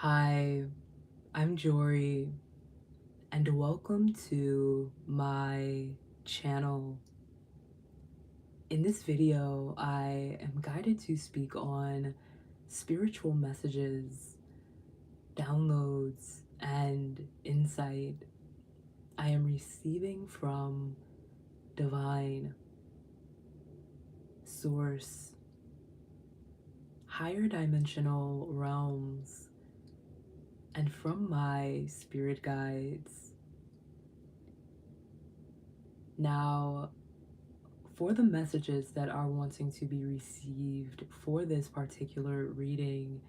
Hi, I'm Jory, and welcome to my channel. In this video, I am guided to speak on spiritual messages, downloads, and insight I am receiving from divine, source, higher dimensional realms, and from my spirit guides. Now, for the messages that are wanting to be received for this particular reading,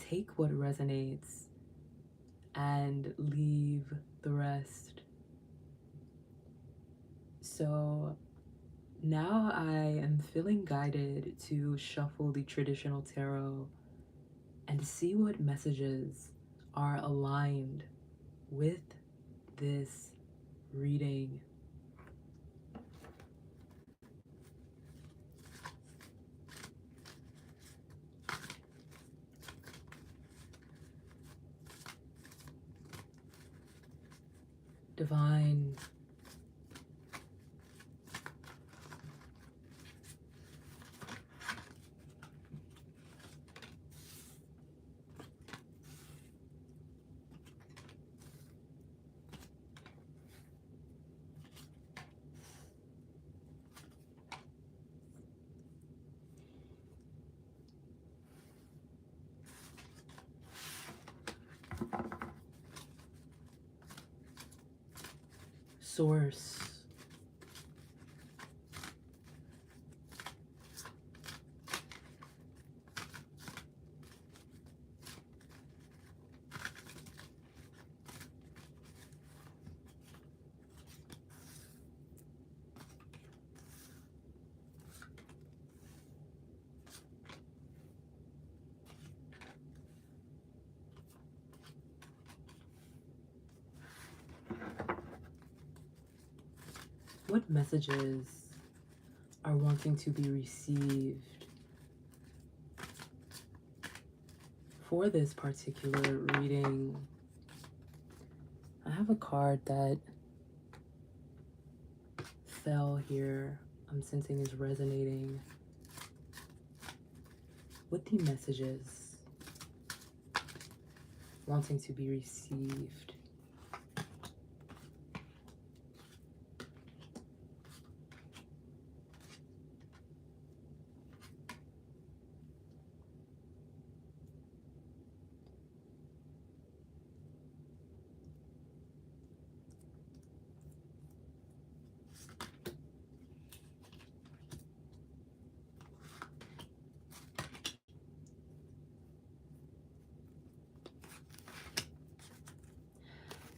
take what resonates and leave the rest. So now I am feeling guided to shuffle the traditional tarot and see what messages are aligned with this reading. Divine, source, what messages are wanting to be received for this particular reading. I have a card that fell here, I'm sensing is resonating with the messages wanting to be received.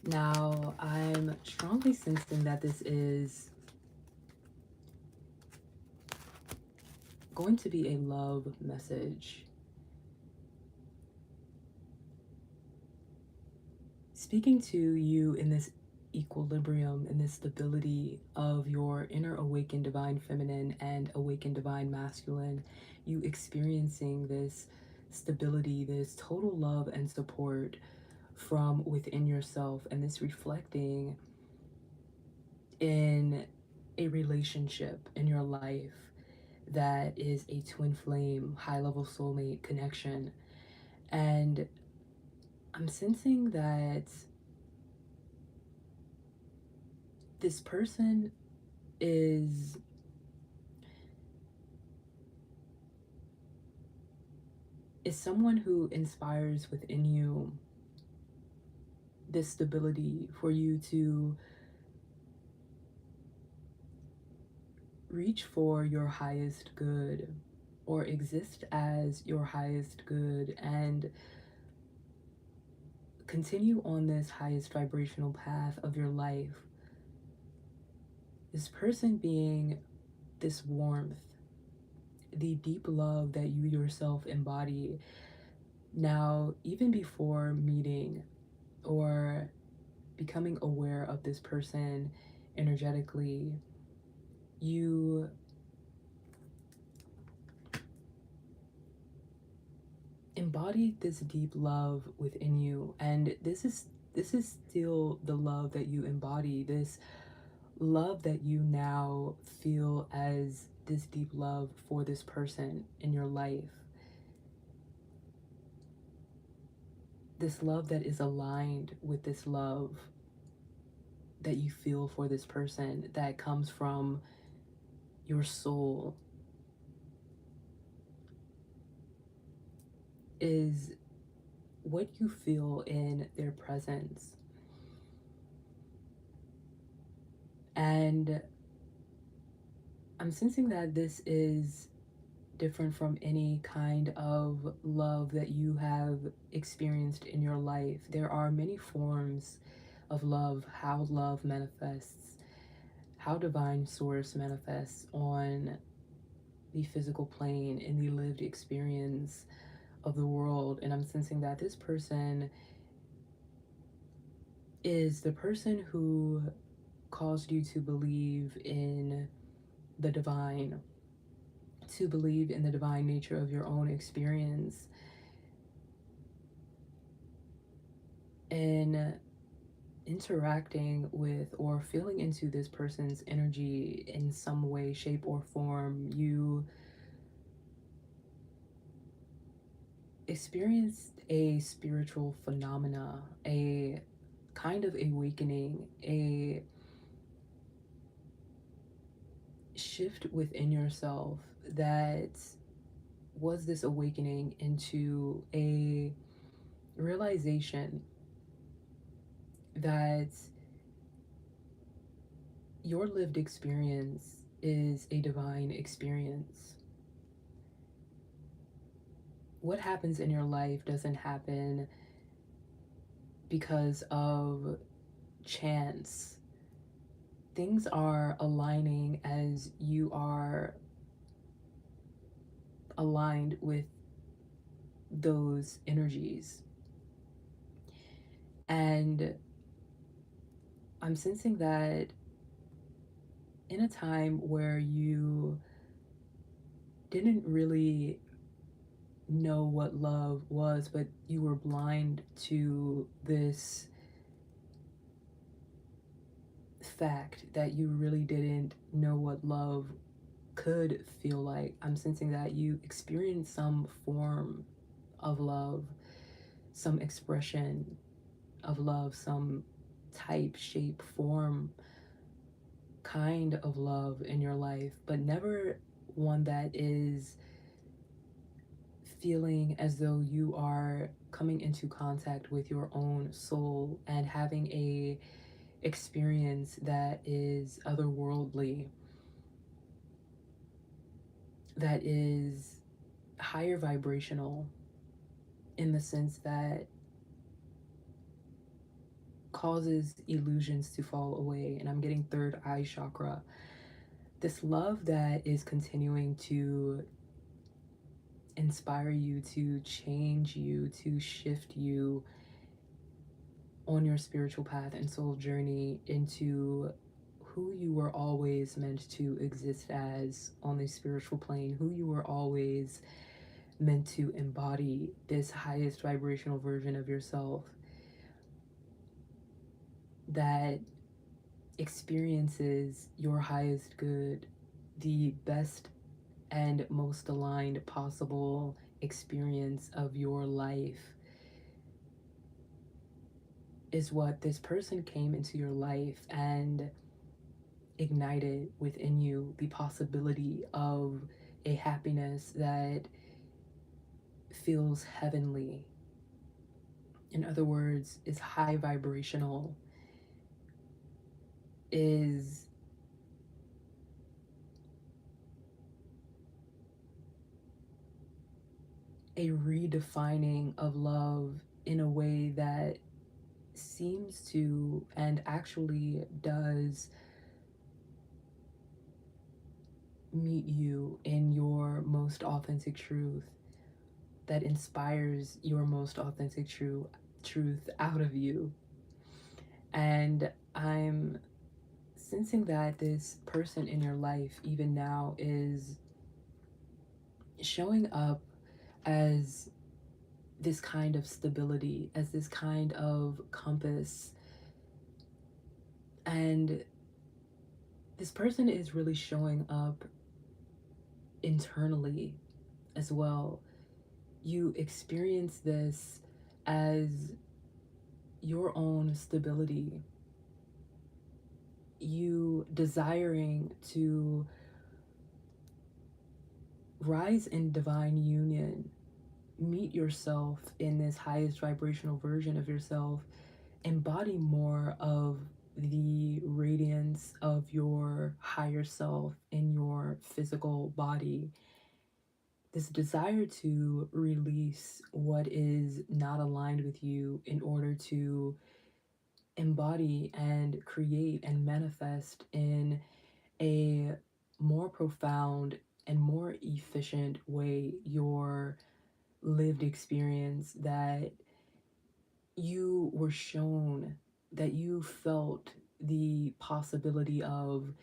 Now, I'm strongly sensing that this is going to be a love message. Speaking to you in this equilibrium, in this stability of your inner awakened divine feminine and awakened divine masculine, you experiencing this stability, this total love and support from within yourself, and this reflecting in a relationship in your life that is a twin flame, high level soulmate connection. And I'm sensing that this person is someone who inspires within you this stability for you to reach for your highest good or exist as your highest good and continue on this highest vibrational path of your life. This person being this warmth, the deep love that you yourself embody. Now, even before meeting or becoming aware of this person energetically, you embody this deep love within you, and this is still the love that you embody, this love that you now feel as this deep love for this person in your life, this love that is aligned with this love that you feel for this person, that comes from your soul, is what you feel in their presence. And I'm sensing that this is different from any kind of love that you have experienced in your life. There are many forms of love, how love manifests, how divine source manifests on the physical plane, in the lived experience of the world. And I'm sensing that this person is the person who caused you to believe in the divine, to believe in the divine nature of your own experience. And interacting with or feeling into this person's energy in some way, shape, or form, you experienced a spiritual phenomena, a kind of awakening, a shift within yourself that was this awakening into a realization that your lived experience is a divine experience. What happens in your life doesn't happen because of chance. Things are aligning as you are aligned with those energies. And I'm sensing that in a time where you didn't really know what love was, but you were blind to this fact that you really didn't know what love could feel like. I'm sensing that you experienced some form of love, some expression of love, some type, shape, form, kind of love in your life, but never one that is feeling as though you are coming into contact with your own soul and having a experience that is otherworldly, that is higher vibrational, in the sense that causes illusions to fall away. And I'm getting third eye chakra. This love that is continuing to inspire you, to change you, to shift you on your spiritual path and soul journey into who you were always meant to exist as on the spiritual plane, who you were always meant to embody, this highest vibrational version of yourself that experiences your highest good, the best and most aligned possible experience of your life, is what this person came into your life and ignited within you the possibility of a happiness that feels heavenly. In other words, is high vibrational, is a redefining of love in a way that seems to and actually does meet you in your most authentic truth, that inspires your most authentic truth out of you. And I'm sensing that this person in your life, even now, is showing up as this kind of stability, as this kind of compass. And this person is really showing up internally as well. You experience this as your own stability, you desiring to rise in divine union, meet yourself in this highest vibrational version of yourself, embody more of the radiance of your higher self in your physical body. This desire to release what is not aligned with you in order to embody and create and manifest in a more profound and more efficient way your lived experience that you were shown, that you felt the possibility of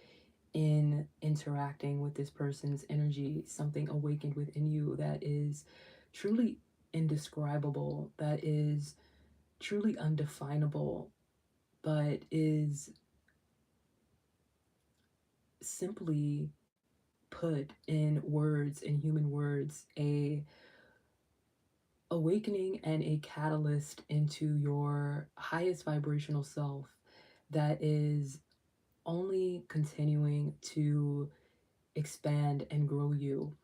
in interacting with this person's energy, something awakened within you that is truly indescribable, that is truly undefinable, but is simply put in words, in human words, a awakening and a catalyst into your highest vibrational self that is only continuing to expand and grow you.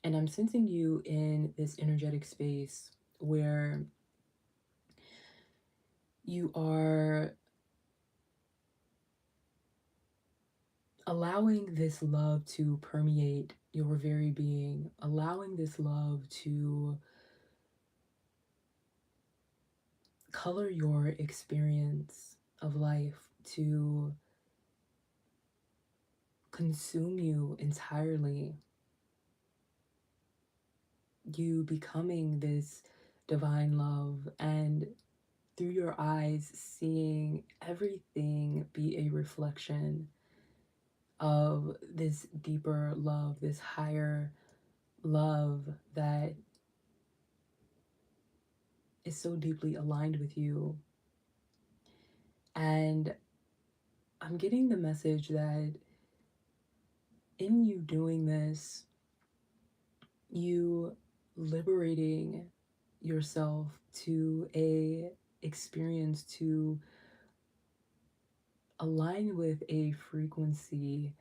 And I'm sensing you in this energetic space where you are allowing this love to permeate your very being, allowing this love to color your experience of life, to consume you entirely. You becoming this divine love, and through your eyes, seeing everything be a reflection of this deeper love, this higher love that is so deeply aligned with you. And I'm getting the message that in you doing this, you liberating yourself to a experience to align with a frequency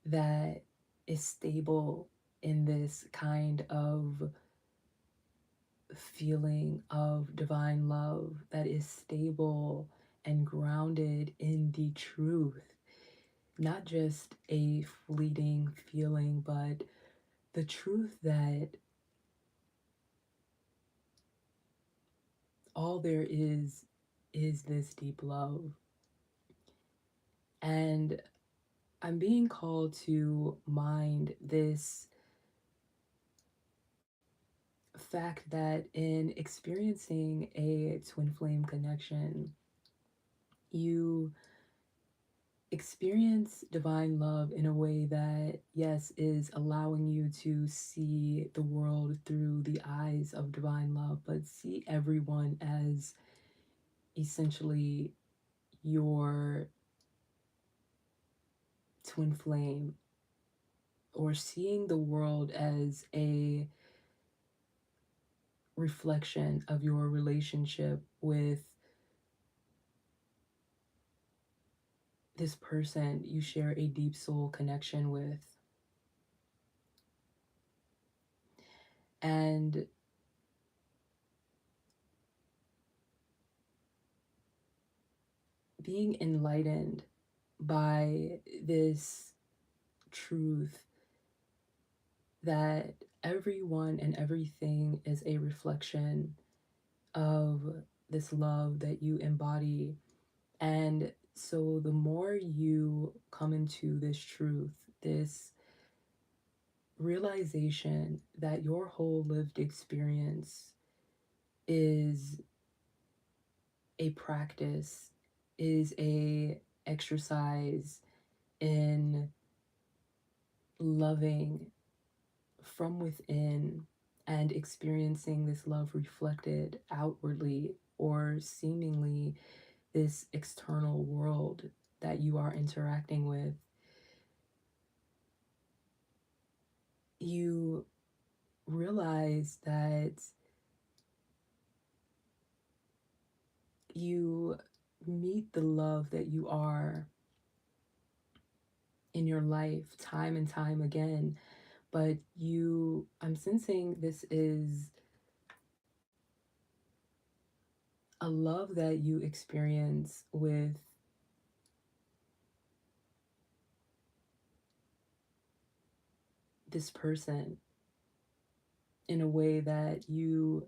that is stable in this kind of feeling of divine love, that is stable and grounded in the truth, not just a fleeting feeling, but the truth that all there is this deep love. And I'm being called to mind this fact that in experiencing a twin flame connection, you experience divine love in a way that, yes, is allowing you to see the world through the eyes of divine love, but see everyone as essentially your twin flame, or seeing the world as a reflection of your relationship with this person you share a deep soul connection with. And being enlightened by this truth that everyone and everything is a reflection of this love that you embody. And so the more you come into this truth, this realization that your whole lived experience is a practice, is a exercise in loving from within, and experiencing this love reflected outwardly or seemingly this external world that you are interacting with, you realize that you meet the love that you are in your life time and time again. But I'm sensing this is a love that you experience with this person in a way that you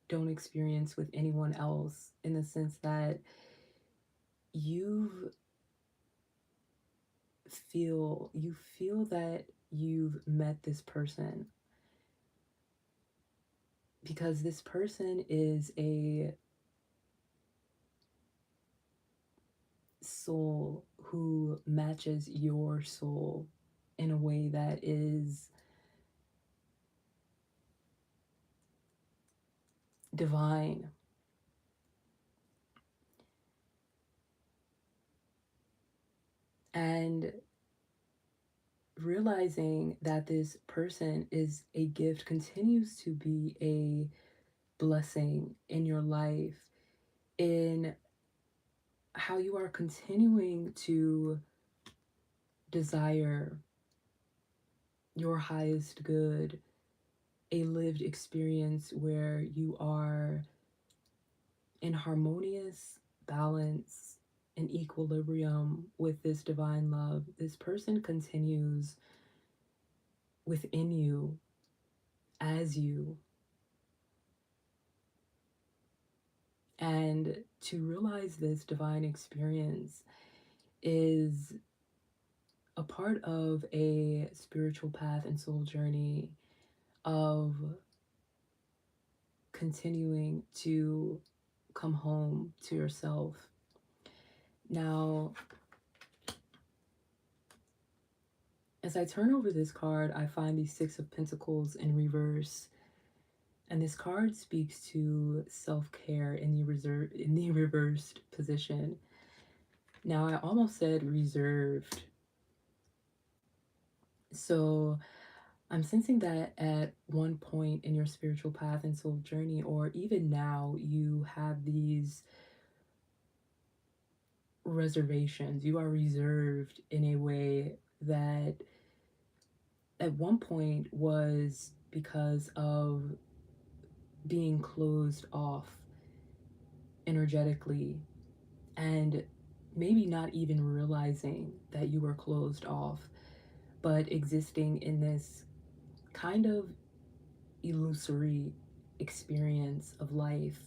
don't experience with anyone else, in the sense that you you feel that you've met this person because this person is a soul who matches your soul in a way that is divine. And realizing that this person is a gift continues to be a blessing in your life, in how you are continuing to desire your highest good, a lived experience where you are in harmonious balance and equilibrium with this divine love. This person continues within you, as you. And to realize this divine experience is a part of a spiritual path and soul journey of continuing to come home to yourself. Now, as I turn over this card, I find the Six of Pentacles in reverse. And this card speaks to self-care in the reversed position. Now, I almost said reserved. So I'm sensing that at one point in your spiritual path and soul journey, or even now, you have these reservations. You are reserved in a way that at one point was because of being closed off energetically, and maybe not even realizing that you were closed off, but existing in this kind of illusory experience of life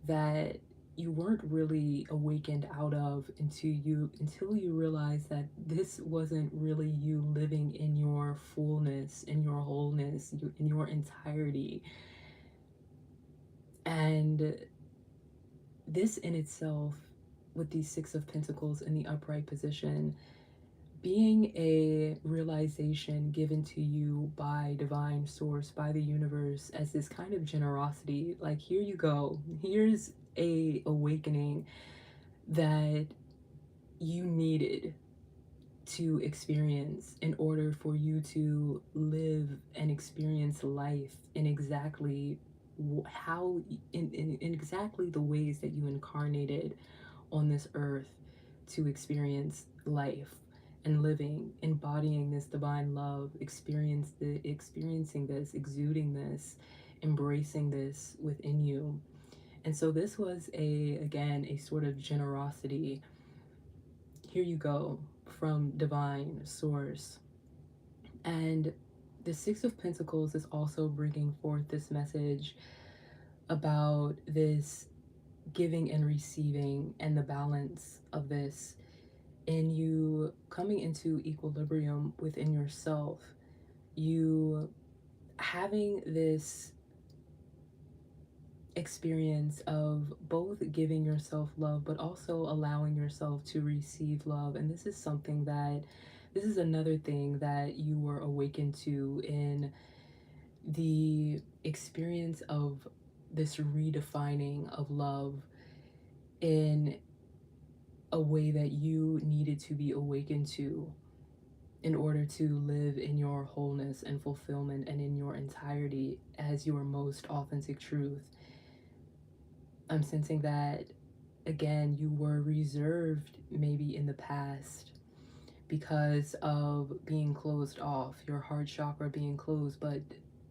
that you weren't really awakened out of until you realize that this wasn't really you living in your fullness, in your wholeness, in your entirety. And this in itself, with these Six of Pentacles in the upright position, being a realization given to you by divine source, by the universe, as this kind of generosity, like, here you go, here's a awakening that you needed to experience in order for you to live and experience life in exactly how in exactly the ways that you incarnated on this earth to experience life and living, embodying this divine love, experiencing this, exuding this, embracing this within you. And so this was again a sort of generosity. Here you go, from divine source. And the Six of Pentacles is also bringing forth this message about this giving and receiving and the balance of this, and you coming into equilibrium within yourself, you having this experience of both giving yourself love but also allowing yourself to receive love. And this is another thing that you were awakened to in the experience of this redefining of love in a way that you needed to be awakened to in order to live in your wholeness and fulfillment and in your entirety as your most authentic truth. I'm sensing that, again, you were reserved maybe in the past because of being closed off, your heart chakra being closed, but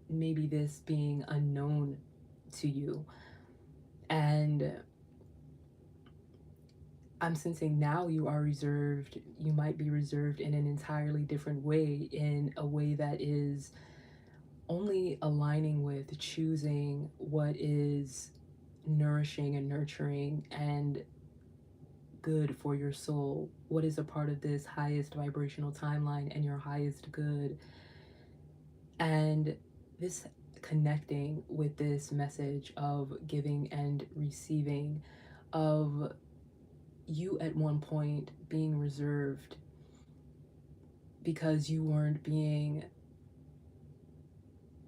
maybe this being unknown to you. And I'm sensing now you are reserved. You might be reserved in an entirely different way, in a way that is only aligning with choosing what is nourishing and nurturing and good for your soul, what is a part of this highest vibrational timeline and your highest good. And this connecting with this message of giving and receiving, of you at one point being reserved because you weren't being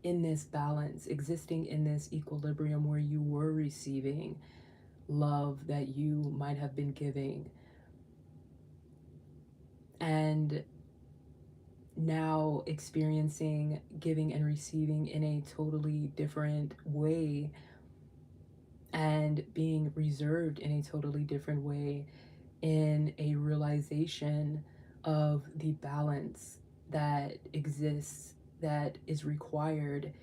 in this balance, existing in this equilibrium where you were receiving love that you might have been giving. And now experiencing giving and receiving in a totally different way and being reserved in a totally different way, in a realization of the balance that exists, that is required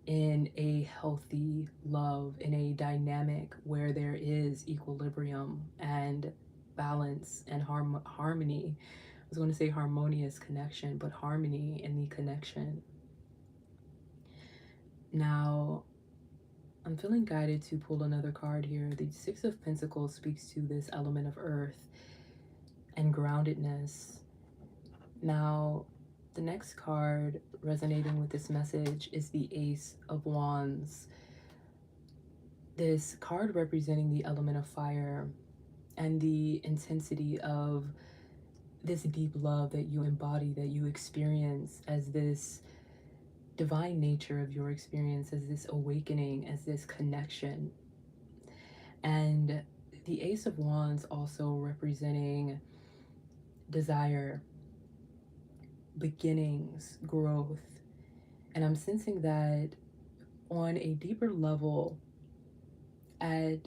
in a healthy love, in a dynamic where there is equilibrium and balance and harmony. I was going to say harmonious connection, but harmony in the connection. Now, I'm feeling guided to pull another card here. The Six of Pentacles speaks to this element of earth and groundedness. Now, the next card resonating with this message is the Ace of Wands. This card representing the element of fire and the intensity of this deep love that you embody, that you experience as this divine nature of your experience, as this awakening, as this connection. And the Ace of Wands also representing desire, beginnings, growth. And I'm sensing that on a deeper level, at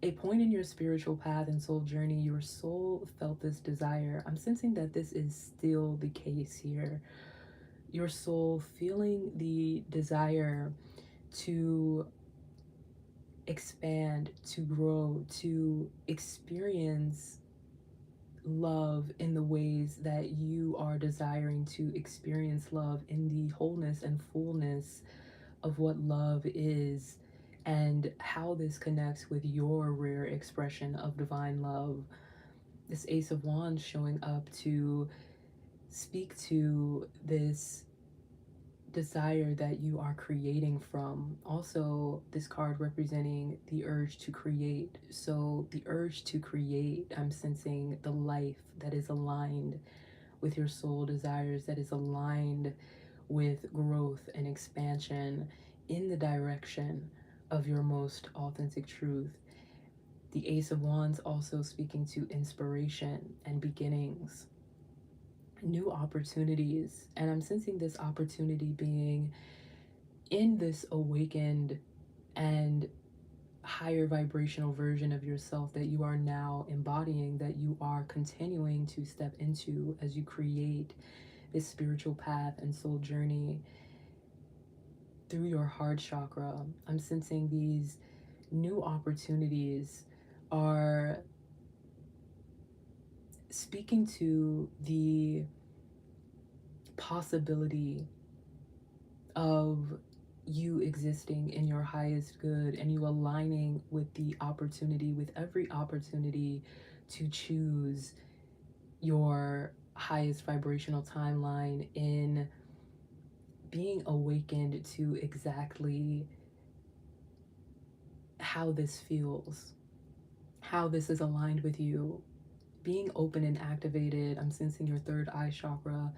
a point in your spiritual path and soul journey, your soul felt this desire. I'm sensing that this is still the case here. Your soul feeling the desire to expand, to grow, to experience love in the ways that you are desiring to experience love, in the wholeness and fullness of what love is, and how this connects with your rare expression of divine love. This Ace of Wands showing up to speak to this desire that you are creating from. Also, this card representing the urge to create. So, the urge to create, I'm sensing the life that is aligned with your soul desires, that is aligned with growth and expansion in the direction of your most authentic truth. The Ace of Wands also speaking to inspiration and beginnings, new opportunities. And I'm sensing this opportunity being in this awakened and higher vibrational version of yourself that you are now embodying, that you are continuing to step into as you create this spiritual path and soul journey through your heart chakra. I'm sensing these new opportunities are speaking to the possibility of you existing in your highest good and you aligning with the opportunity, with every opportunity to choose your highest vibrational timeline, in being awakened to exactly how this feels, how this is aligned with you, being open and activated. I'm sensing your third eye chakra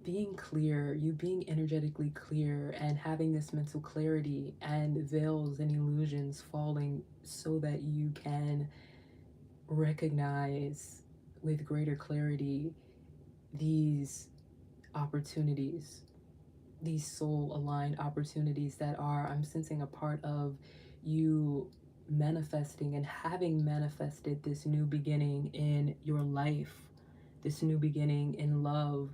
being clear, you being energetically clear and having this mental clarity and veils and illusions falling so that you can recognize with greater clarity these opportunities, these soul aligned opportunities that are, I'm sensing, a part of you manifesting and having manifested this new beginning in your life, this new beginning in love,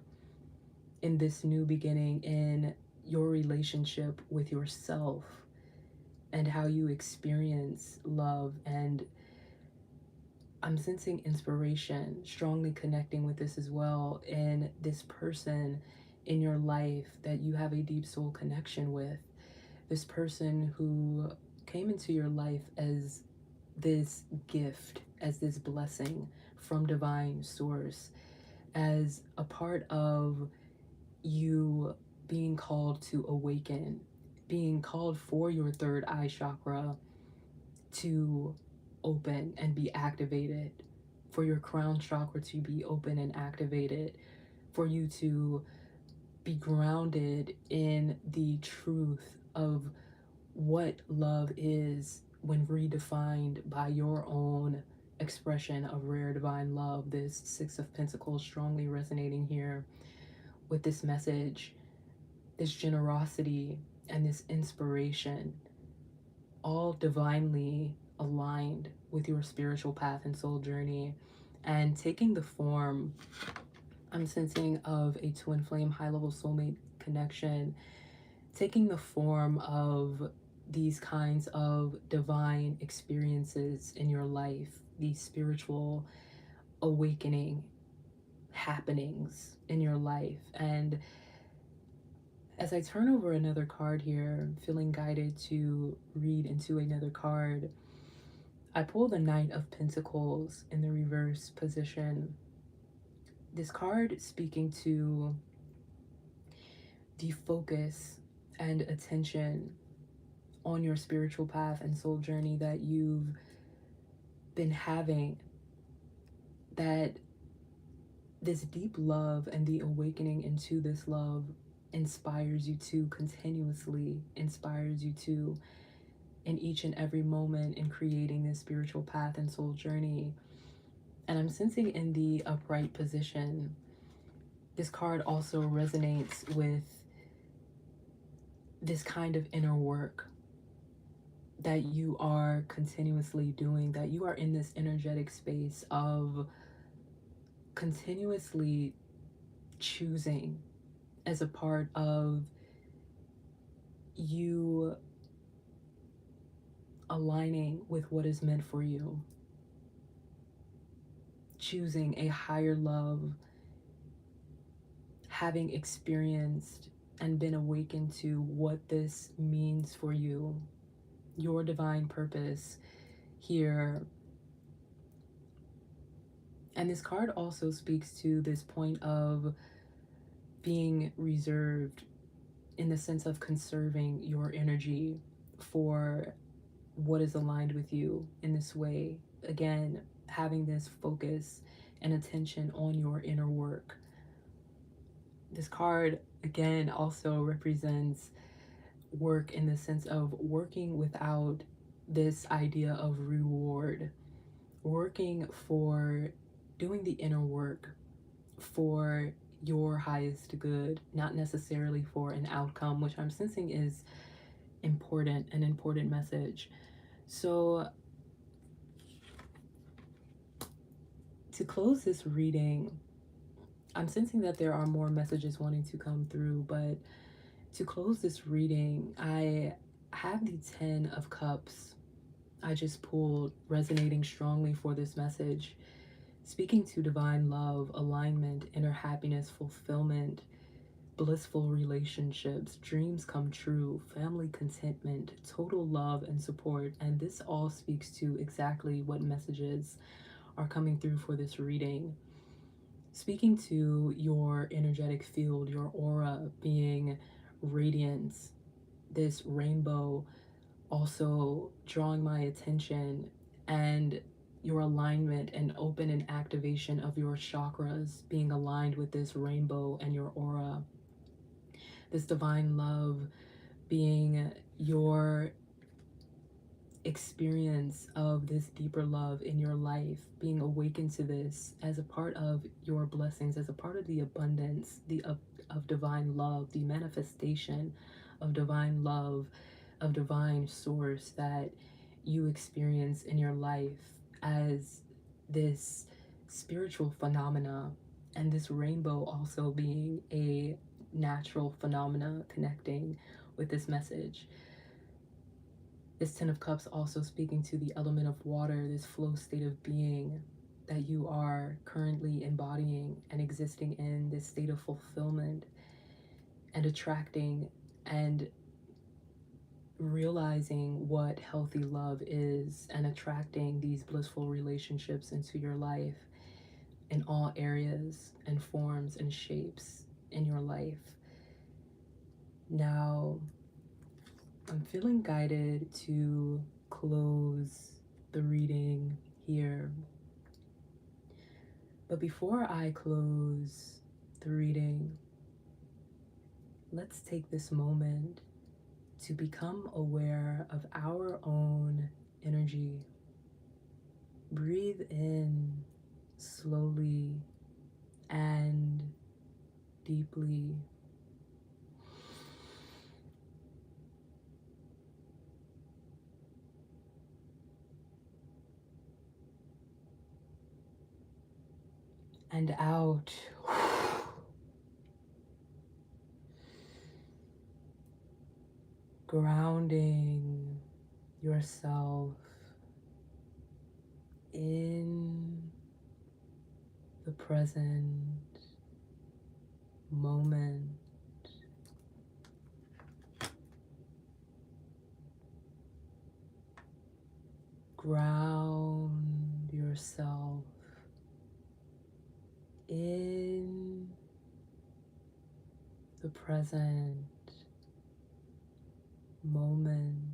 in this new beginning in your relationship with yourself and how you experience love. And I'm sensing inspiration, strongly connecting with this as well, in this person in your life that you have a deep soul connection with. This person who came into your life as this gift, as this blessing from divine source, as a part of you being called to awaken, being called for your third eye chakra to open and be activated, for your crown chakra to be open and activated, for you to be grounded in the truth of what love is when redefined by your own expression of rare divine love. This Six of Pentacles strongly resonating here with this message, this generosity and this inspiration, all divinely aligned with your spiritual path and soul journey, and taking the form, I'm sensing, of a twin flame high level soulmate connection, taking the form of these kinds of divine experiences in your life, these spiritual awakening happenings in your life. And as I turn over another card here, feeling guided to read into another card, I pull the Knight of Pentacles in the reverse position. This card speaking to the focus and attention on your spiritual path and soul journey that you've been having, that this deep love and the awakening into this love inspires you to continuously, inspires you to in each and every moment in creating this spiritual path and soul journey. And I'm sensing in the upright position, this card also resonates with this kind of inner work that you are continuously doing, that you are in this energetic space of continuously choosing as a part of you aligning with what is meant for you, choosing a higher love, having experienced and been awakened to what this means for you, your divine purpose here. And this card also speaks to this point of being reserved in the sense of conserving your energy for what is aligned with you in this way. Again, having this focus and attention on your inner work. This card, again, also represents work in the sense of working without this idea of reward, working for doing the inner work for your highest good, not necessarily for an outcome, which I'm sensing is important, an important message. So to close this reading, I'm sensing that there are more messages wanting to come through, but to close this reading, I have the 10 of Cups I just pulled resonating strongly for this message, speaking to divine love, alignment, inner happiness, fulfillment, blissful relationships, dreams come true, family contentment, total love and support. And this all speaks to exactly what messages are coming through for this reading. Speaking to your energetic field, your aura being radiance, this rainbow also drawing my attention, and your alignment and open and activation of your chakras being aligned with this rainbow and your aura. This divine love being your experience of this deeper love in your life, being awakened to this as a part of your blessings, as a part of the abundance, of divine love, the manifestation of divine love, of divine source that you experience in your life as this spiritual phenomena, and this rainbow also being a natural phenomena connecting with this message. This Ten of Cups also speaking to the element of water, this flow state of being that you are currently embodying and existing in, this state of fulfillment and attracting and realizing what healthy love is and attracting these blissful relationships into your life in all areas and forms and shapes in your life. Now, I'm feeling guided to close the reading here. But before I close the reading, let's take this moment to become aware of our own energy. Breathe in slowly and deeply. And out. Grounding yourself in the present moment. Ground yourself in the present moment.